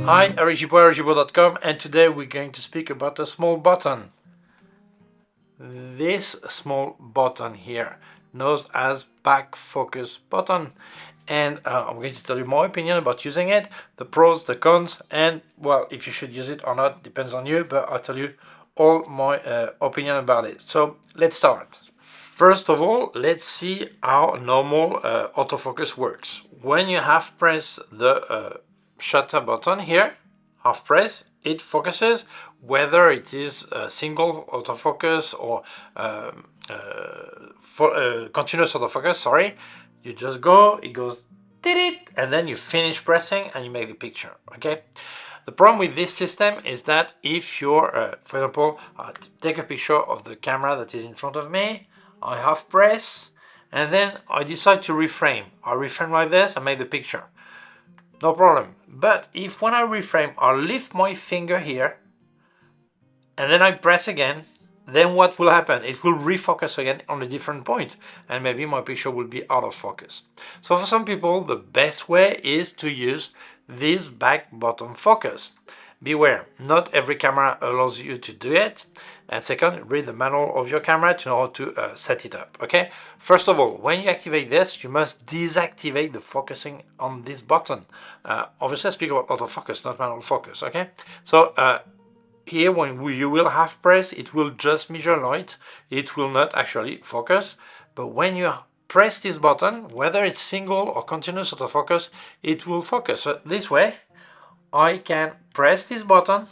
Hi, Gibaud, Gibaud.com, and today we're going to speak about a small button. This small button here, known as back focus button, and I'm going to tell you my opinion about using it, the pros, the cons, and well, if you should use it or not depends on you, but I'll tell you all my opinion about it. So let's start. First of all, let's see how normal autofocus works. When you have pressed the shutter button here, half press, it focuses, whether it is a single autofocus or continuous autofocus, sorry. You just go, it goes, and then you finish pressing and you make the picture, okay? The problem with this system is that if you're, for example, take a picture of the camera that is in front of me, I half press, and then I decide to reframe. I reframe like this and make the picture. No problem. But if when I reframe, I lift my finger here, and then I press again, then what will happen? It will refocus again on a different point, and maybe my picture will be out of focus. So for some people, the best way is to use this back button focus. Beware, not every camera allows you to do it. And second, read the manual of your camera to know how to set it up, okay? First of all, when you activate this, you must deactivate the focusing on this button. Obviously, I speak about autofocus, not manual focus, okay? So here, when you will half press, it will just measure light. It will not actually focus. But when you press this button, whether it's single or continuous autofocus, it will focus. So this way, I can press this button,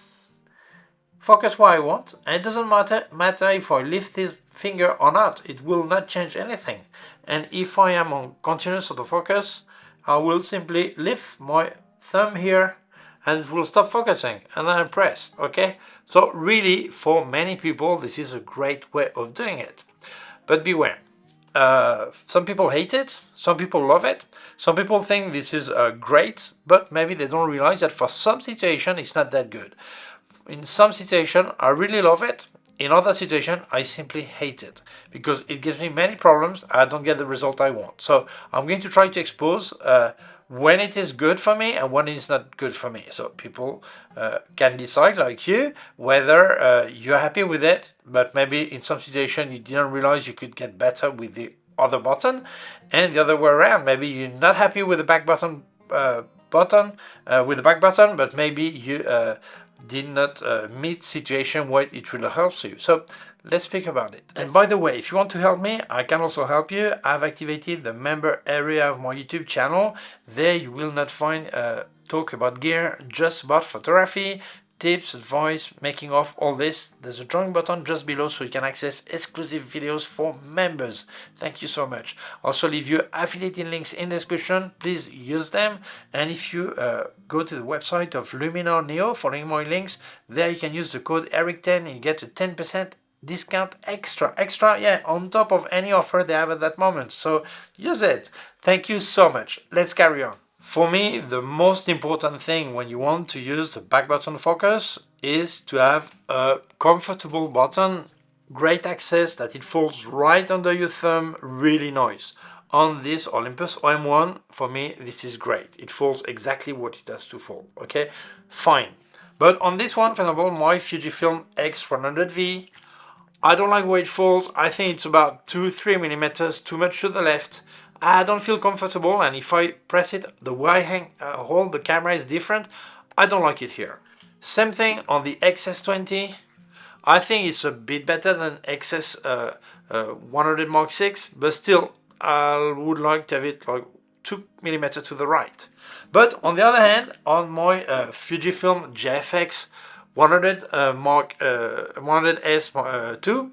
focus what I want, and it doesn't matter if I lift this finger or not. It will not change anything. And if I am on continuous autofocus, I will simply lift my thumb here and it will stop focusing, and then I press, okay? So really, for many people, this is a great way of doing it. But beware. Some people hate it, some people love it, some people think this is great, but maybe they don't realize that for some situation it's not that good. In some situation I really love it, in other situation I simply hate it, because it gives me many problems, I don't get the result I want. So I'm going to try to expose when it is good for me and when it's not good for me. So people can decide, like you, whether you're happy with it, but maybe in some situation you didn't realize you could get better with the other button, and the other way around. Maybe you're not happy with the back button, with the back button, but maybe you did not meet situation where it really helps you. So let's speak about it. And by the way, if you want to help me, I can also help you. I've activated the member area of my YouTube channel. There you will not find talk about gear, just about photography, tips, advice, making of, all this. There's a join button just below so you can access exclusive videos for members. Thank you so much. Also leave you affiliated links in the description. Please use them. And if you go to the website of Luminar Neo, following my links, there you can use the code ERIC10 and you get a 10% discount extra, yeah, on top of any offer they have at that moment. So use it. Thank you so much. Let's carry on. For me, the most important thing when you want to use the back button focus is to have a comfortable button, great access, that it falls right under your thumb, really nice. On this Olympus OM1, for me, this is great. It falls exactly what it has to fall, okay? Fine. But on this one, for example, my Fujifilm X100V, I don't like where it falls. I think it's about 2-3 millimeters too much to the left. I don't feel comfortable, and if I press it, the way I hold the camera is different. I don't like it here. Same thing on the XS20. I think it's a bit better than XS 100 Mark 6, but still, I would like to have it like 2 millimeters to the right. But on the other hand, on my Fujifilm JFX 100S2,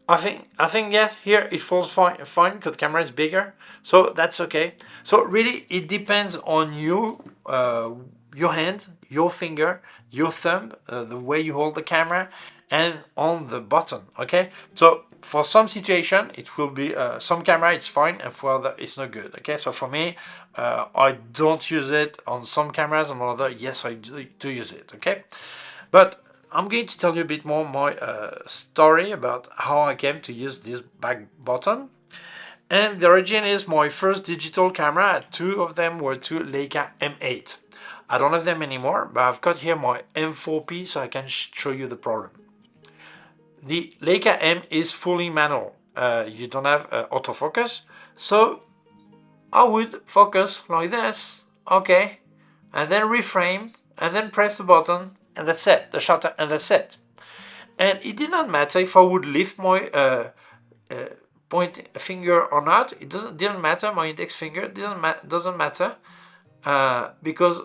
I think yeah, here it falls fine because the camera is bigger, so that's okay. So really, it depends on you, your hand, your finger, your thumb, the way you hold the camera, and on the button. Okay, so for some situation it will be some camera it's fine, and for other it's not good. Okay, so for me, I don't use it on some cameras, on other yes I do use it. Okay, but I'm going to tell you a bit more my story about how I came to use this back button. And the origin is my first digital camera. Two of them were two Leica M8. I don't have them anymore, but I've got here my M4P so I can show you the problem. The Leica M is fully manual. You don't have autofocus, so I would focus like this, okay, and then reframe, and then press the button, and that's it, the shutter, and that's it. And it did not matter if I would lift my point finger or not. It didn't matter. My index finger doesn't matter because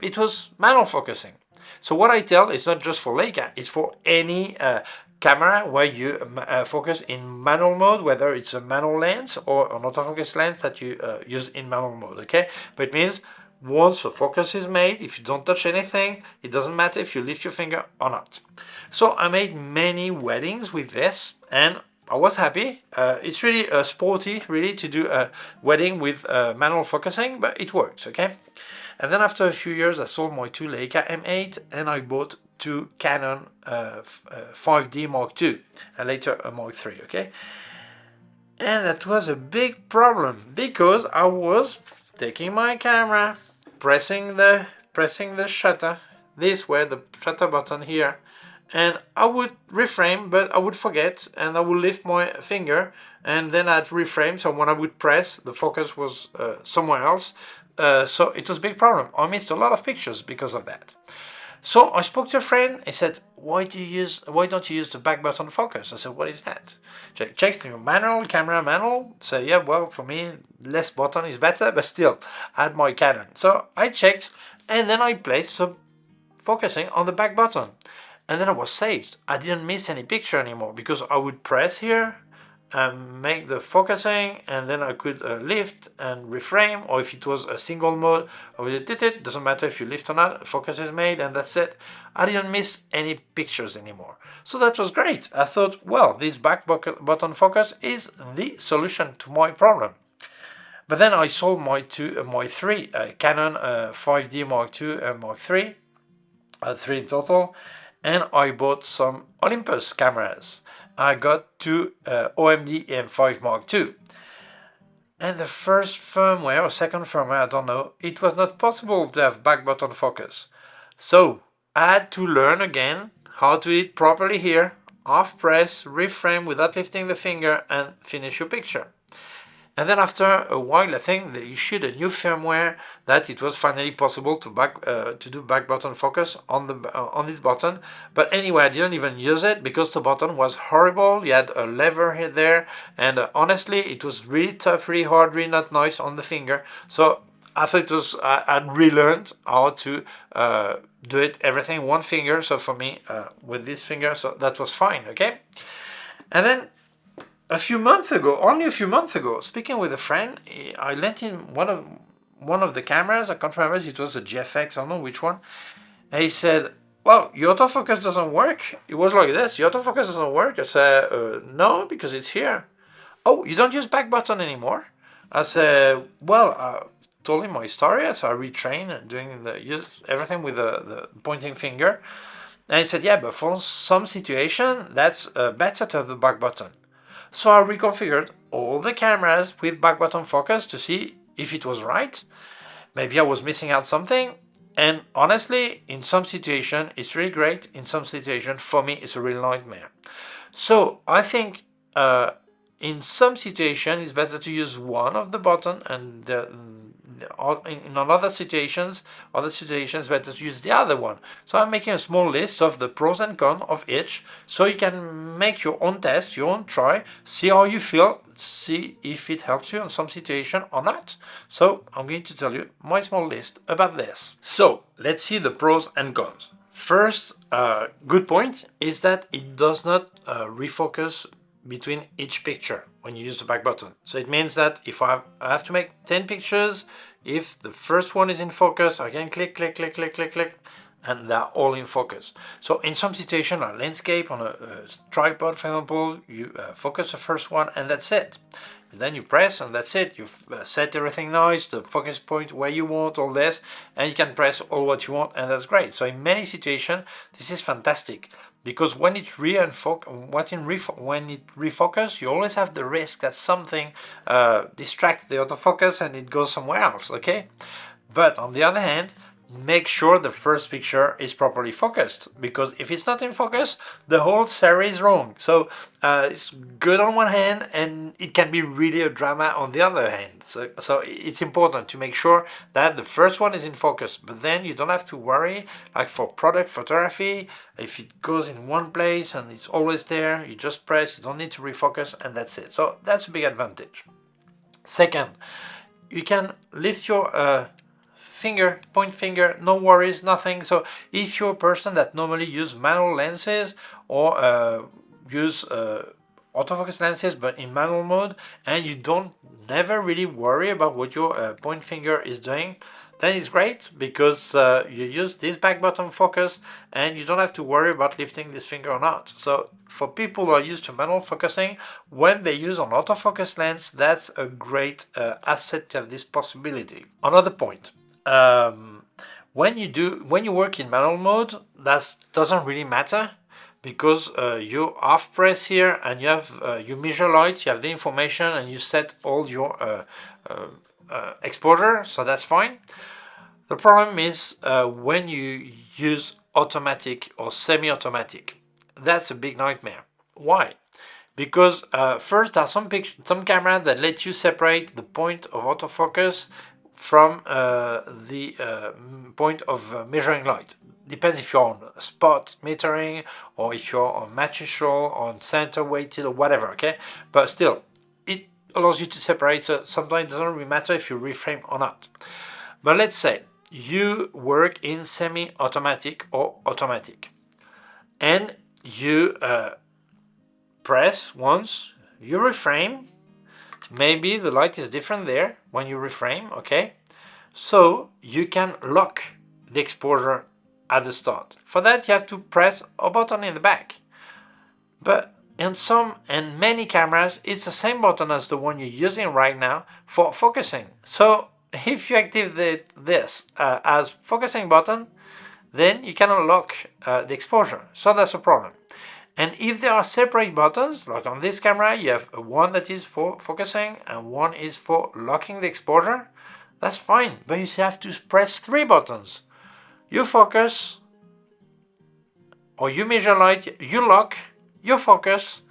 it was manual focusing. So what I tell is not just for Leica, it's for any camera where you focus in manual mode, whether it's a manual lens or an autofocus lens that you use in manual mode, okay? But it means once the focus is made, if you don't touch anything, it doesn't matter if you lift your finger or not. So I made many weddings with this, and I was happy. It's really sporty, really, to do a wedding with manual focusing, but it works, okay? And then after a few years, I sold my two Leica M8, and I bought two Canon 5D Mark II, and later a Mark III, okay? And that was a big problem, because I was taking my camera, pressing the shutter, this way, the shutter button here, and I would reframe, but I would forget, and I would lift my finger, and then I'd reframe, so when I would press, the focus was somewhere else, so it was a big problem. I missed a lot of pictures because of that. So I spoke to a friend. He said, why don't you use the back button focus? I said, what is that? Check the manual, camera manual. So yeah, well, for me, less button is better, but still, I had my Canon. So I checked, and then I placed some focusing on the back button. And then I was saved. I didn't miss any picture anymore because I would press here and make the focusing, and then I could lift and reframe, or if it was a single mode, I would hit it. Doesn't matter if you lift or not, focus is made, and that's it. I didn't miss any pictures anymore. So that was great. I thought, well, this back button focus is the solution to my problem. But then I sold my three Canon 5D Mark II and Mark III, three in total, and I bought some Olympus cameras. I got two OMD M5 Mark II. And the first firmware or second firmware, I don't know, it was not possible to have back button focus. So I had to learn again how to hit properly here, off press, reframe without lifting the finger, and finish your picture. And then after a while, I think they issued a new firmware that it was finally possible to do back button focus on this button. But anyway, I didn't even use it because the button was horrible. You had a lever here there, and honestly, it was really tough, really hard, really not nice on the finger. So I thought it was I'd relearned how to do it everything one finger. So for me, with this finger, so that was fine. Okay, and then. Only a few months ago, speaking with a friend, I lent him one of the cameras. I can't remember if it was a GFX, I don't know which one. And he said, well, your autofocus doesn't work. It was like this, your autofocus doesn't work. I said, no, because it's here. Oh, you don't use back button anymore? I said, well, I told him my story. So I retrained doing everything with the pointing finger. And he said, yeah, but for some situation, that's better to have the back button. So I reconfigured all the cameras with back button focus to see if it was right. Maybe I was missing out something. And honestly, in some situation, it's really great. In some situation, for me, it's a real nightmare. So I think in some situation, it's better to use one of the button, and in other situations, better to use the other one. So I'm making a small list of the pros and cons of each, so you can make your own test, your own try, see how you feel, see if it helps you in some situation or not. So I'm going to tell you my small list about this. So let's see the pros and cons. First, good point is that it does not refocus between each picture when you use the back button. So it means that if I have to make 10 pictures, if the first one is in focus, I can click, and they're all in focus. So in some situation, on a landscape, on a tripod, for example, you focus the first one, and that's it. And then you press, and that's it. You've set everything nice, the focus point where you want, all this, and you can press all what you want, and that's great. So in many situations, this is fantastic. Because when it refocus, you always have the risk that something distracts the autofocus and it goes somewhere else, okay? But on the other hand, make sure the first picture is properly focused, because if it's not in focus, the whole series is wrong. So it's good on one hand, and it can be really a drama on the other hand. So it's important to make sure that the first one is in focus, but then you don't have to worry, like for product photography, if it goes in one place and it's always there, you just press, you don't need to refocus, and that's it. So that's a big advantage. Second, you can lift your point finger, no worries, nothing. So if you're a person that normally use manual lenses or use autofocus lenses but in manual mode, and you don't never really worry about what your point finger is doing, then it's great, because you use this back button focus and you don't have to worry about lifting this finger or not. So for people who are used to manual focusing, when they use an autofocus lens, that's a great asset to have this possibility. Another point, when you work in manual mode, that doesn't really matter, because you half press here and you have you measure light, you have the information, and you set all your exposure, so that's fine. The problem is when you use automatic or semi-automatic. That's a big nightmare. Why? Because first, there are some cameras that let you separate the point of autofocus from the point of measuring light. Depends if you're on spot metering or if you're on matricial, on center weighted or whatever, okay? But still, it allows you to separate, so sometimes it doesn't really matter if you reframe or not. But let's say you work in semi-automatic or automatic, and you press once, you reframe, maybe the light is different there when you reframe, okay? So you can lock the exposure at the start. For that, you have to press a button in the back. But in some and many cameras, it's the same button as the one you're using right now for focusing. So if you activate this as focusing button, then you can unlock the exposure. So that's a problem. And if there are separate buttons, like on this camera, you have one that is for focusing and one is for locking the exposure, that's fine. But you have to press 3 buttons. You focus, or you measure light, you lock, you focus,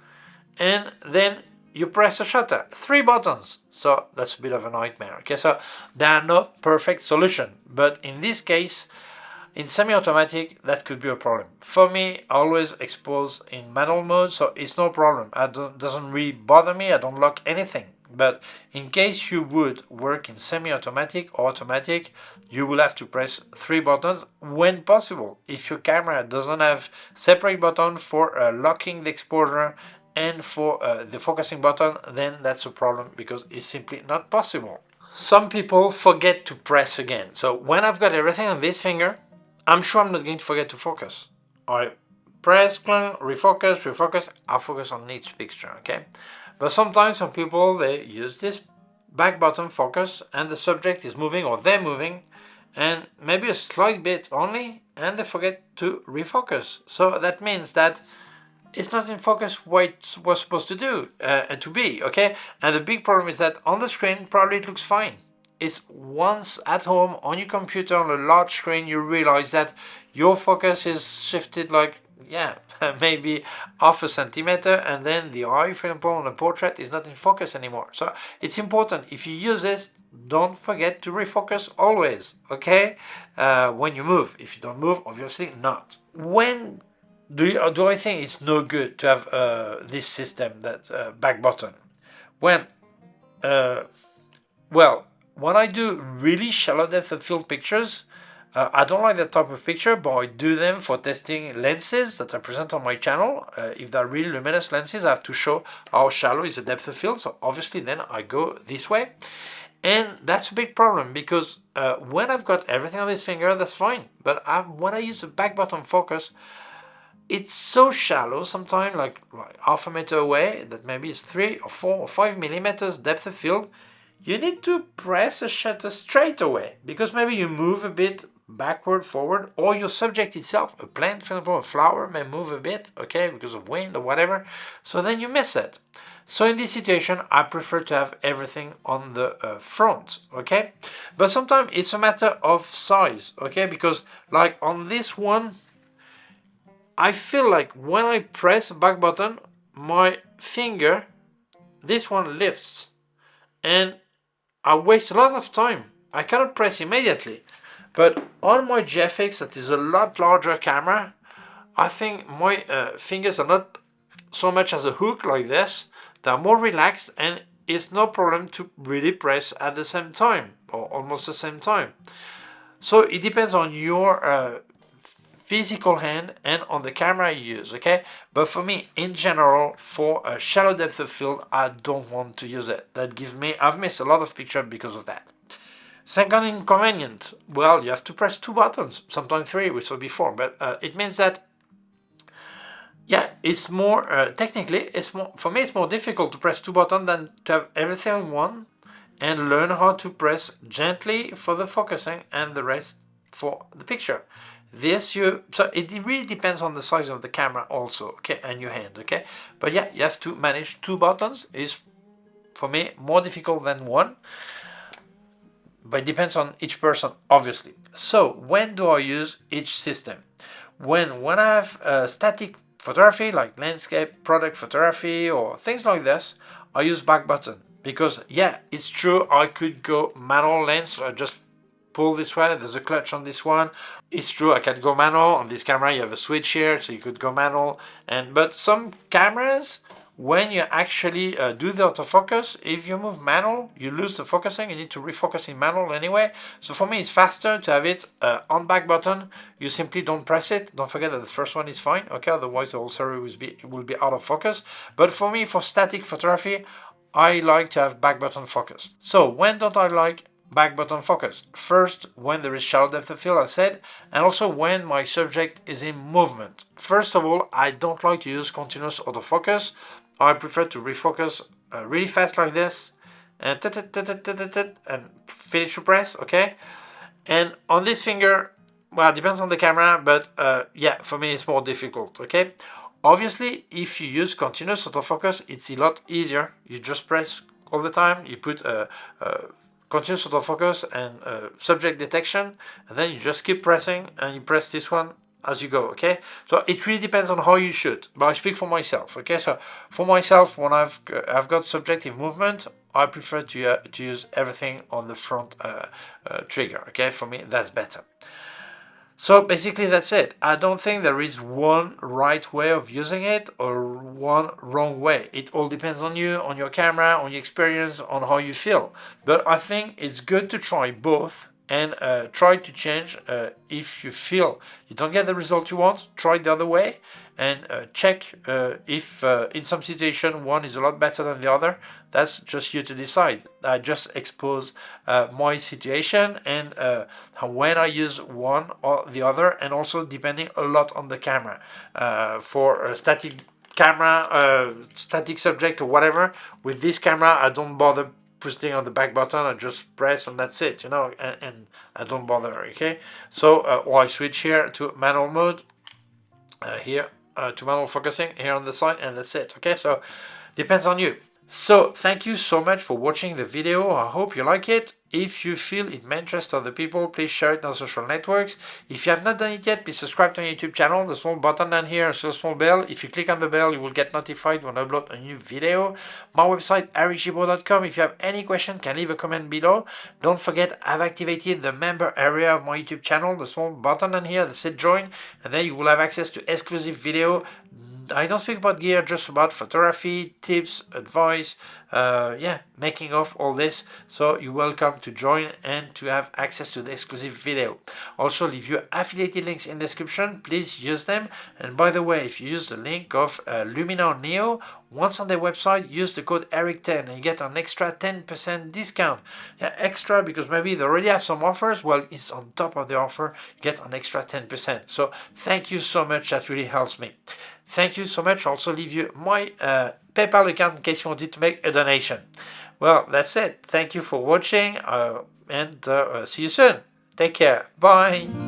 and then you press a shutter. 3 buttons. So that's a bit of a nightmare. Okay, so there are no perfect solution. But in this case, in semi-automatic, that could be a problem. For me, I always expose in manual mode, so it's no problem. It doesn't really bother me. I don't lock anything. But in case you would work in semi-automatic or automatic, you will have to press 3 buttons when possible. If your camera doesn't have separate button for locking the exposure and for the focusing button, then that's a problem, because it's simply not possible. Some people forget to press again. So when I've got everything on this finger, I'm sure I'm not going to forget to focus. I press, refocus, I'll focus on each picture, okay? But sometimes some people, they use this back button focus and the subject is moving or they're moving, and maybe a slight bit only, and they forget to refocus. So that means that it's not in focus what it was supposed to do, to be, okay? And the big problem is that on the screen, probably it looks fine. It's once at home on your computer on a large screen, you realize that your focus is shifted like, yeah, maybe half a centimeter, and then the eye, for example, on a portrait is not in focus anymore. So it's important, if you use this, don't forget to refocus always, okay? When you move. If you don't move, obviously not. When do I think it's no good to have this system, that back button? When, well, when I do really shallow depth of field pictures, I don't like that type of picture, but I do them for testing lenses that I present on my channel. If they're really luminous lenses, I have to show how shallow is the depth of field, so obviously then I go this way. And that's a big problem, because when I've got everything on this finger, that's fine. But when I use the back button focus, it's so shallow sometimes, like half a meter away, that maybe it's 3 or 4 or 5 millimeters depth of field. You need to press a shutter straight away, because maybe you move a bit backward, forward, or your subject itself, a plant, for example, a flower may move a bit, okay, because of wind or whatever, so then you miss it. So in this situation, I prefer to have everything on the front, okay? But sometimes it's a matter of size, okay? Because like on this one, I feel like when I press the back button, my finger, this one lifts, and I waste a lot of time. I cannot press immediately. But on my GFX, that is a lot larger camera, I think my fingers are not so much as a hook like this. They're more relaxed, and it's no problem to really press at the same time, or almost the same time. So it depends on your physical hand and on the camera you use, okay? But for me, in general, for a shallow depth of field, I don't want to use it. That gives me, I've missed a lot of pictures because of that. Second inconvenient, well, you have to press 2 buttons, sometimes 3, we saw before, but it means that, yeah, it's more, technically, it's more, for me, it's more difficult to press 2 buttons than to have everything on one and learn how to press gently for the focusing and the rest for the picture. So it really depends on the size of the camera also, okay, and your hand, okay? But yeah, you have to manage 2 buttons. Is for me more difficult than one, but it depends on each person, obviously. So when do I use each system? When I have static photography like landscape, product photography, or things like this, I use back button because yeah, it's true, I could go manual lens, just pull this one, there's a clutch on this one. It's true, I can go manual. On this camera you have a switch here, so you could go manual. But some cameras, when you actually do the autofocus, if you move manual, you lose the focusing, you need to refocus in manual anyway. So for me it's faster to have it on back button. You simply don't press it. Don't forget that the first one is fine, okay, otherwise the whole series will be out of focus. But for me, for static photography, I like to have back button focus. So when don't I like back button focus? First, when there is shallow depth of field, I said, and also when my subject is in movement. First of all, I don't like to use continuous autofocus. I prefer to refocus really fast like this, and finish to press, okay? And on this finger, well, it depends on the camera, but yeah, for me it's more difficult, okay? Obviously, if you use continuous autofocus, it's a lot easier. You just press all the time, you put continuous autofocus and subject detection, and then you just keep pressing, and you press this one as you go, okay? So it really depends on how you shoot, but I speak for myself, okay? So for myself, when I've got subjective movement, I prefer to use everything on the front trigger, okay? For me, that's better. So basically that's it. I don't think there is one right way of using it or one wrong way. It all depends on you, on your camera, on your experience, on how you feel. But I think it's good to try both and try to change if you feel you don't get the result you want. Try the other way and check if in some situation one is a lot better than the other. That's just you to decide. I just expose my situation and when I use one or the other, and also depending a lot on the camera. For a static camera, static subject or whatever, with this camera I don't bother putting on the back button. I just press and that's it, you know, and I don't bother, okay? So or I switch here to manual mode, here to manual focusing here on the side, and that's it, okay? So depends on you. So thank you so much for watching the video. I hope you like it. If you feel it may interest other people, please share it on social networks. If you have not done it yet, please subscribe to my YouTube channel. The small button down here, so small bell. If you click on the bell, you will get notified when I upload a new video. My website, Gibaud.com. If you have any question, can leave a comment below. Don't forget, I've activated the member area of my YouTube channel. The small button down here that says join, and then you will have access to exclusive video. I don't speak about gear, just about photography, tips, advice, yeah, making of all this. So you're welcome to join and to have access to the exclusive video. Also, leave your affiliated links in the description. Please use them. And by the way, if you use the link of Luminar Neo, once on their website, use the code ERIC10 and you get an extra 10% discount. Yeah, extra because maybe they already have some offers. Well, it's on top of the offer. You get an extra 10%. So thank you so much. That really helps me. Thank you so much. I'll also leave you my PayPal account in case you wanted to make a donation. Well, that's it. Thank you for watching and see you soon. Take care. Bye.